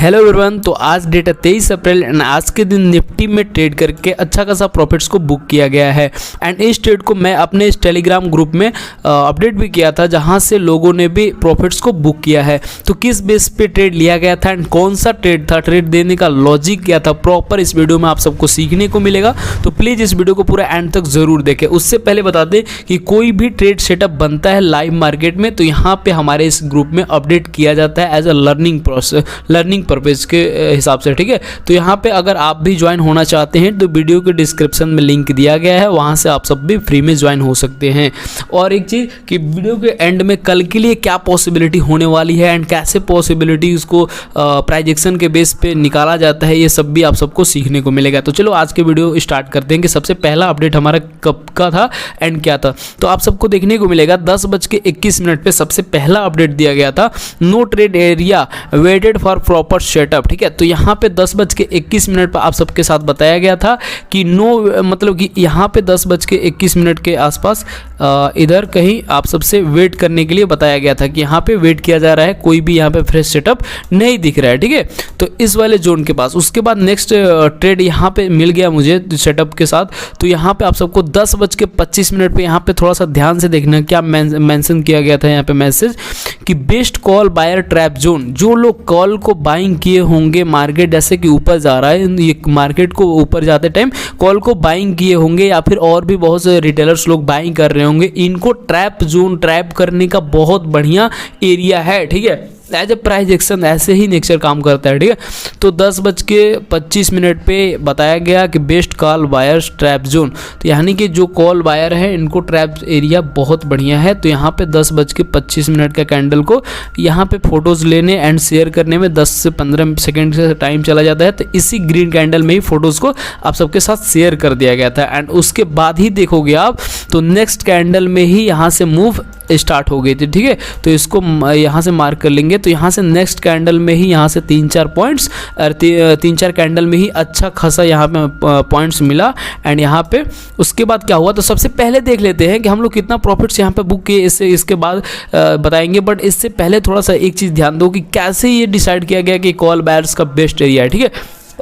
Hello everyone. तो आज date है 23 अप्रैल एंड आज के दिन निफ्टी में ट्रेड करके अच्छा खासा प्रॉफिट्स को बुक किया गया है। एंड इस ट्रेड को मैं अपने इस टेलीग्राम ग्रुप में अपडेट भी किया था, जहां से लोगों ने भी प्रॉफिट्स को बुक किया है। तो किस बेस पे ट्रेड लिया गया था एंड कौन सा ट्रेड था, ट्रेड देने का लॉजिक क्या था, प्रॉपर इस वीडियो में आप सबको सीखने को मिलेगा। तो प्लीज़ इस वीडियो को पूरा एंड तक ज़रूर देखें। उससे पहले बता दें कि कोई भी ट्रेड सेटअप बनता है लाइव मार्केट में तो यहाँ पर हमारे इस ग्रुप में अपडेट किया जाता है एज अ लर्निंग पर्पज़ के हिसाब से, ठीक है। तो यहाँ पे अगर आप भी ज्वाइन होना चाहते हैं तो वीडियो के डिस्क्रिप्शन में लिंक दिया गया है, वहाँ से आप सब भी फ्री में ज्वाइन हो सकते हैं। और एक चीज़ कि वीडियो के एंड में कल के लिए क्या पॉसिबिलिटी होने वाली है एंड कैसे पॉसिबिलिटी उसको प्राइजेक्शन के बेस पे निकाला जाता है, ये सब भी आप सबको सीखने को मिलेगा। तो चलो आज के वीडियो स्टार्ट करते हैं कि सबसे पहला अपडेट हमारा कब का था एंड क्या था। तो आप सबको देखने को मिलेगा 10:21 पे सबसे पहला अपडेट दिया गया था, no trade area waited for proper setup, ठीक है। तो यहाँ पे 10:21 पर आप सबके साथ बताया गया था कि नो, मतलब कि यहाँ पे 10:21 के आसपास इधर कहीं आप सबसे वेट करने के लिए बताया गया था कि यहाँ पे वेट किया जा रहा है, कोई भी यहाँ पे फ्रेश सेटअप नहीं दिख रहा है, ठीक है। तो इस वाले जोन के पास उसके बाद नेक्स्ट ट्रेड यहाँ पे मिल गया मुझे सेटअप के साथ। तो यहाँ पे आप सबको 10:25 पे यहाँ पे थोड़ा सा ध्यान से देखना क्या मेंशन किया गया था यहाँ पे मैसेज कि best call buyer trap zone. जो लोग कॉल को बाइंग किए होंगे, मार्केट जैसे कि ऊपर जा रहा है, ये मार्केट को ऊपर जाते टाइम कॉल को बाइंग किए होंगे या फिर और भी बहुत से रिटेलर्स लोग बाइंग कर रहे होंगे, इनको ट्रैप जोन, ट्रैप करने का बहुत बढ़िया एरिया है, ठीक है। एज ए प्राइजेक्शन ऐसे ही नेचर काम करता है, ठीक है। तो 10:25 पे बताया गया कि best call buyers trap zone, तो यानी कि जो कॉल बायर है इनको ट्रैप एरिया बहुत बढ़िया है। तो यहाँ पे 10:25 का कैंडल को यहाँ पे फोटोज़ लेने एंड शेयर करने में 10 से 15 सेकेंड से टाइम चला जाता है। तो इसी ग्रीन कैंडल में ही फोटोज़ को आप सबके साथ शेयर कर दिया गया था एंड उसके बाद ही देखोगे आप तो नेक्स्ट कैंडल में ही यहाँ से मूव स्टार्ट हो गई थी, ठीक है। तो इसको यहाँ से मार्क कर लेंगे। तो यहाँ से नेक्स्ट कैंडल में ही यहाँ से 3-4 पॉइंट्स, 3-4 कैंडल में ही अच्छा खासा यहाँ पे पॉइंट्स मिला एंड यहाँ पे उसके बाद क्या हुआ। तो सबसे पहले देख लेते हैं कि हम लोग कितना प्रॉफिट्स यहाँ पे बुक किए, इसके बाद बताएंगे। बट इससे पहले थोड़ा सा एक चीज़ ध्यान दो कि कैसे ये डिसाइड किया गया कि कॉल बायर्स का बेस्ट एरिया है, ठीक है।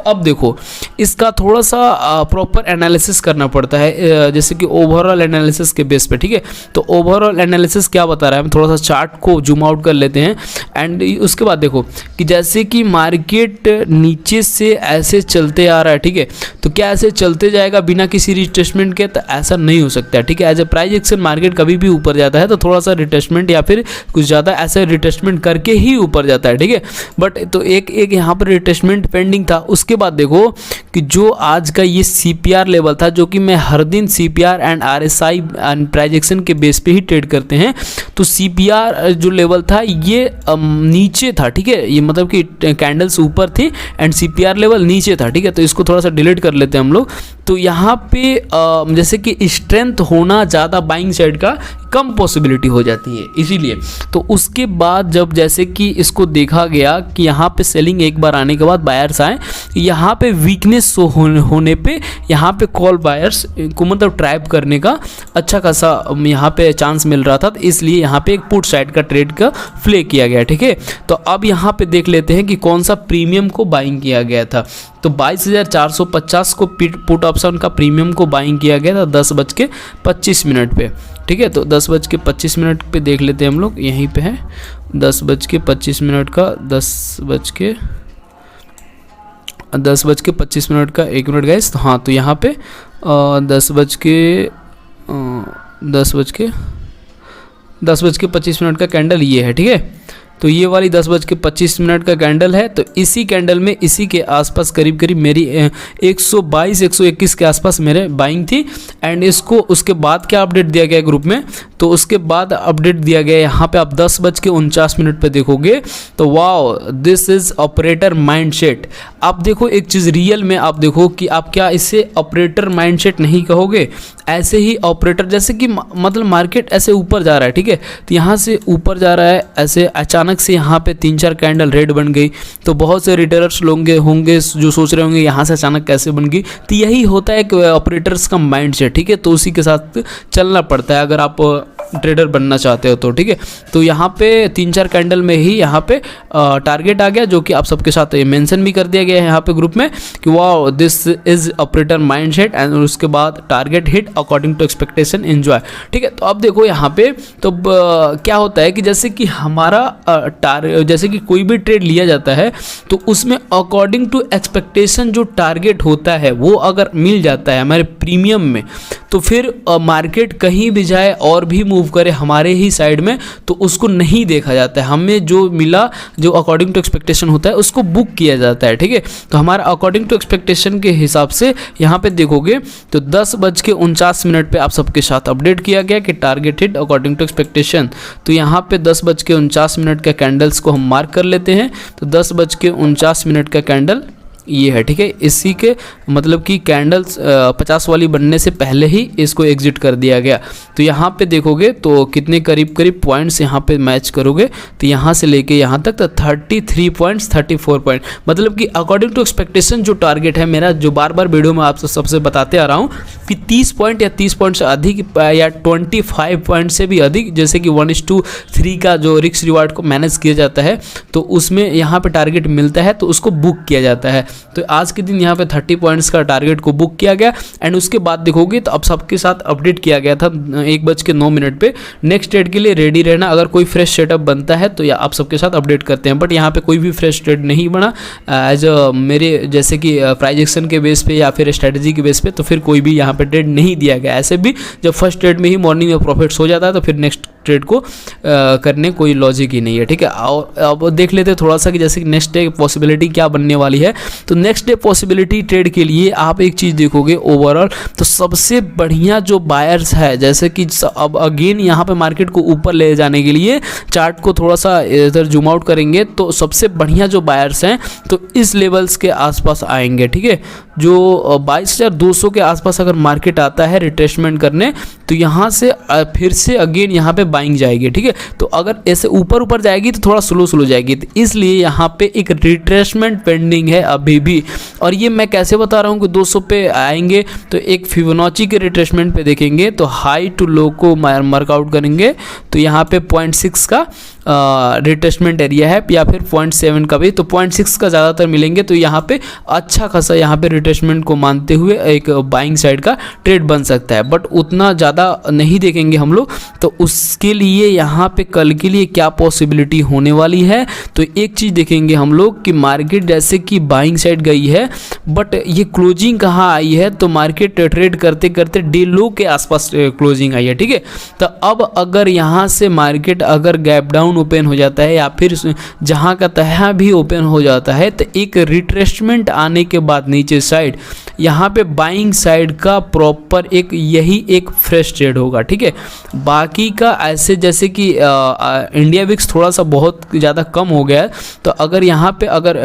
अब देखो इसका थोड़ा सा प्रॉपर एनालिसिस करना पड़ता है, जैसे कि ओवरऑल एनालिसिस के बेस पे, ठीक है। तो ओवरऑल एनालिसिस क्या बता रहा है, हम थोड़ा सा चार्ट को जूम आउट कर लेते हैं एंड उसके बाद देखो कि जैसे कि मार्केट नीचे से ऐसे चलते आ रहा है, ठीक है। तो क्या ऐसे चलते जाएगा बिना किसी रिटेस्टमेंट के? तो ऐसा नहीं हो सकता है, ठीक है। As a price action market कभी भी ऊपर जाता है तो थोड़ा सा रिटेस्टमेंट या फिर कुछ ज़्यादा ऐसे रिटेस्टमेंट करके ही ऊपर जाता है, ठीक है। बट तो एक यहाँ पर रिटेस्टमेंट पेंडिंग था। उसके बाद देखो कि जो आज का ये CPR लेवल था, जो कि मैं हर दिन CPR एंड RSI एंड प्राइजेक्शन के बेस पे ही ट्रेड करते हैं। तो CPR जो लेवल था ये नीचे था, ठीक है। ये मतलब कि कैंडल्स ऊपर थी एंड CPR लेवल नीचे था, ठीक है। तो इसको थोड़ा सा डिलीट कर लेते हैं हम लोग। तो यहाँ पे जैसे कि स्ट्रेंथ होना ज़्यादा बाइंग साइड का कम पॉसिबिलिटी हो जाती है, इसीलिए। तो उसके बाद जब जैसे कि इसको देखा गया कि यहाँ पे सेलिंग एक बार आने के बाद बायर्स आए, यहाँ पे वीकनेस होने पे यहाँ पे कॉल बायर्स को मतलब ट्रैप करने का अच्छा खासा यहाँ पे चांस मिल रहा था। तो इसलिए यहाँ पे एक पुट साइड का ट्रेड का प्ले किया गया, ठीक है। तो अब यहाँ पे देख लेते हैं कि कौन सा प्रीमियम को बाइंग किया गया था। तो 22,450 को पुट ऑप्शन का प्रीमियम को बाइंग किया गया था 10:25 पे, ठीक है। तो 10:25 पे देख लेते हैं हम लोग, यहीं पे है 10:25 का 10:25 का 1 मिनट गाइस। तो हाँ, तो यहाँ पे 10:25 का कैंडल ये है, ठीक है। तो ये वाली 10:25 का कैंडल है। तो इसी कैंडल में इसी के आसपास करीब मेरी 122-121 के आसपास मेरे बाइंग थी एंड इसको उसके बाद क्या अपडेट दिया गया ग्रुप में, तो उसके बाद अपडेट दिया गया यहाँ पे आप 10:49 पे देखोगे तो wow this is operator mindset. आप देखो एक चीज़ रियल में आप देखो कि आप क्या इसे ऑपरेटर माइंडसेट नहीं कहोगे, ऐसे ही ऑपरेटर, जैसे कि मतलब मार्केट ऐसे ऊपर जा रहा है, ठीक है। तो यहाँ से ऊपर जा रहा है, ऐसे अचानक अचानक से यहाँ पे 3-4 कैंडल रेड बन गई, तो बहुत से रिटेलर्स होंगे जो सोच रहे होंगे यहाँ से अचानक कैसे बन गई। तो यही होता है कि ऑपरेटर्स का माइंड सेट, ठीक है, तो उसी के साथ चलना पड़ता है अगर आप ट्रेडर बनना चाहते हो तो, ठीक है। तो यहाँ पे 3-4 कैंडल में ही यहाँ पे टारगेट आ गया, जो कि आप सबके साथ मेंशन भी कर दिया गया है यहाँ पे ग्रुप में कि वाह this is operator mindset, and उसके बाद target hit according to expectation enjoy, ठीक है। तो अब देखो यहाँ पे तो क्या होता है कि जैसे कि हमारा जैसे कि कोई भी ट्रेड लिया जाता है तो उसमें अकॉर्डिंग टू एक्सपेक्टेशन जो टारगेट होता है वो अगर मिल जाता है हमारे प्रीमियम में, तो फिर मार्केट कहीं भी जाए और भी मूव करे हमारे ही साइड में, तो उसको नहीं देखा जाता है। हमें जो मिला, जो अकॉर्डिंग टू एक्सपेक्टेशन होता है उसको बुक किया जाता है, ठीक है। तो हमारा अकॉर्डिंग टू एक्सपेक्टेशन के हिसाब से यहाँ पे देखोगे तो 10:49 पे आप सबके साथ अपडेट किया गया कि target hit according to expectation. तो यहाँ पे 10:49 का कैंडल्स को हम मार्क कर लेते हैं। तो 10:49 का कैंडल ये है, ठीक है। इसी के मतलब कि कैंडल्स 50 वाली बनने से पहले ही इसको एग्जिट कर दिया गया। तो यहाँ पे देखोगे तो कितने करीब पॉइंट्स यहाँ पे मैच करोगे, तो यहाँ से लेके यहाँ तक तो 33 पॉइंट्स 34 पॉइंट, मतलब कि अकॉर्डिंग टू एक्सपेक्टेशन जो टारगेट है मेरा, जो बार बार वीडियो में आप सबसे बताते आ रहा हूँ कि 30 पॉइंट या 30 पॉइंट से अधिक या 25 पॉइंट से भी अधिक, जैसे कि 1:3 का जो रिस्क रिवार्ड को मैनेज किया जाता है, तो उसमें यहाँ पे टारगेट मिलता है तो उसको बुक किया जाता है। तो आज के दिन यहाँ पे 30 पॉइंट्स का टारगेट को बुक किया गया। एंड उसके बाद देखोगे तो अब सबके साथ अपडेट किया गया था 1:09 पे। नेक्स्ट ट्रेड के लिए रेडी रहना, अगर कोई फ्रेश सेटअप बनता है तो या आप सबके साथ अपडेट करते हैं। बट यहाँ पे कोई भी फ्रेश ट्रेड नहीं बना एज मेरे जैसे कि प्राइस एक्शन के बेस पे या फिर स्ट्रेटजी के बेस पे, तो फिर कोई भी यहाँ पे ट्रेड नहीं दिया गया। ऐसे भी जब फर्स्ट ट्रेड में ही मॉर्निंग में प्रॉफिट्स हो जाता है तो फिर नेक्स्ट ट्रेड को करने कोई लॉजिक ही नहीं है, ठीक है। अब देख लेते हैं थोड़ा सा कि जैसे कि नेक्स्ट डे पॉसिबिलिटी क्या बनने वाली है। तो नेक्स्ट डे पॉसिबिलिटी ट्रेड के लिए आप एक चीज़ देखोगे ओवरऑल, तो सबसे बढ़िया जो बायर्स है, जैसे कि अब अगेन यहाँ पे मार्केट को ऊपर ले जाने के लिए चार्ट को थोड़ा सा इधर जूम आउट करेंगे तो सबसे बढ़िया जो बायर्स हैं तो इस लेवल्स के आसपास आएंगे, ठीक है। जो 22,200 के आसपास अगर मार्केट आता है रिट्रेसमेंट करने, तो यहाँ से फिर से अगेन यहाँ पे बाइंग जाएगी, ठीक है। तो अगर ऐसे ऊपर जाएगी तो थोड़ा स्लो जाएगी, तो इसलिए यहाँ पे एक रिट्रेसमेंट पेंडिंग है अभी भी। और ये मैं कैसे बता रहा हूँ कि 200 पे आएंगे तो एक फिबोनाची के रिट्रेसमेंट पे देखेंगे तो हाई टू लो को मार्कआउट करेंगे, तो यहाँ पे 0.6 का रिट्रेसमेंट एरिया है या फिर 0.7 का भी, तो 0.6 का ज़्यादातर मिलेंगे। तो यहाँ पे अच्छा खासा यहाँ पे रिट्रेसमेंट को मानते हुए एक बाइंग साइड का ट्रेड बन सकता है, बट उतना ज़्यादा नहीं देखेंगे हम लोग। तो उसके लिए यहाँ पे कल के लिए क्या पॉसिबिलिटी होने वाली है, तो एक चीज़ देखेंगे हम लोग कि मार्केट जैसे कि बाइंग साइड गई है बट ये क्लोजिंग कहाँ आई है, तो मार्केट ट्रेड करते करते डे लो के आसपास क्लोजिंग आई है, ठीक है। तो अब अगर यहाँ से मार्केट अगर गैप डाउन ओपन हो जाता है या फिर जहाँ का तहाँ भी ओपन हो जाता है, तो एक रिट्रेसमेंट आने के बाद नीचे साइड यहाँ पे बाइंग साइड का प्रॉपर एक यही एक फ्रेश ट्रेड होगा, ठीक है। बाकी का ऐसे जैसे कि इंडिया विक्स थोड़ा सा बहुत ज़्यादा कम हो गया है, तो अगर यहाँ पे अगर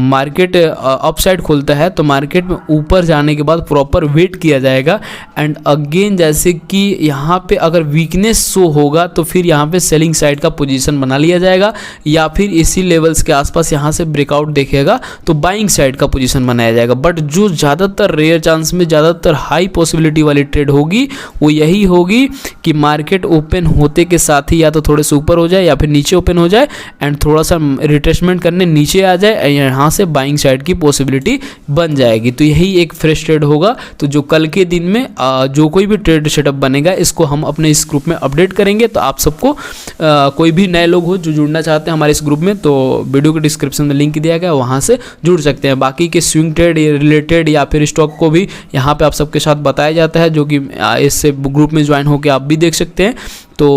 मार्केट अपसाइड खोलता है तो मार्केट में ऊपर जाने के बाद प्रॉपर वेट किया जाएगा। एंड अगेन जैसे कि यहाँ पे अगर वीकनेस शो होगा तो फिर यहाँ पे सेलिंग साइड का पोजीशन बना लिया जाएगा, या फिर इसी लेवल्स के आसपास यहाँ से ब्रेकआउट देखेगा तो बाइंग साइड का पोजीशन बनाया जाएगा। बट जो ज़्यादातर रेयर चांस में ज़्यादातर हाई पॉसिबिलिटी वाली ट्रेड होगी वो यही होगी कि मार्केट ओपन होते के साथ ही या तो थोड़े से ऊपर हो जाए या फिर नीचे ओपन हो जाए एंड थोड़ा सा रिट्रेसमेंट करने नीचे आ जाए, यहाँ से बाइंग साइड की पॉसिबिलिटी बन जाएगी। तो यही एक फ्रेश ट्रेड होगा। तो जो कल के दिन में जो कोई भी ट्रेड सेटअप बनेगा इसको हम अपने इस ग्रुप में अपडेट करेंगे। तो आप सबको कोई भी नए लोग हो जो जुड़ना चाहते हैं हमारे इस ग्रुप में, तो वीडियो के डिस्क्रिप्शन में लिंक दिया गया, वहाँ से जुड़ सकते हैं। बाकी के स्विंग ट्रेड रिलेटेड या फिर स्टॉक को भी यहाँ पे आप सबके साथ बताया जाता है, जो कि इससे ग्रुप में ज्वाइन होकर आप भी देख सकते हैं। तो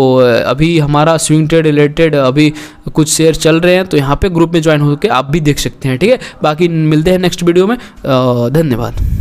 अभी हमारा स्विंग ट्रेड रिलेटेड अभी कुछ शेयर चल रहे हैं, तो यहाँ पे ग्रुप में ज्वाइन होकर आप भी देख सकते हैं, ठीक है। बाकी मिलते हैं नेक्स्ट वीडियो में, धन्यवाद।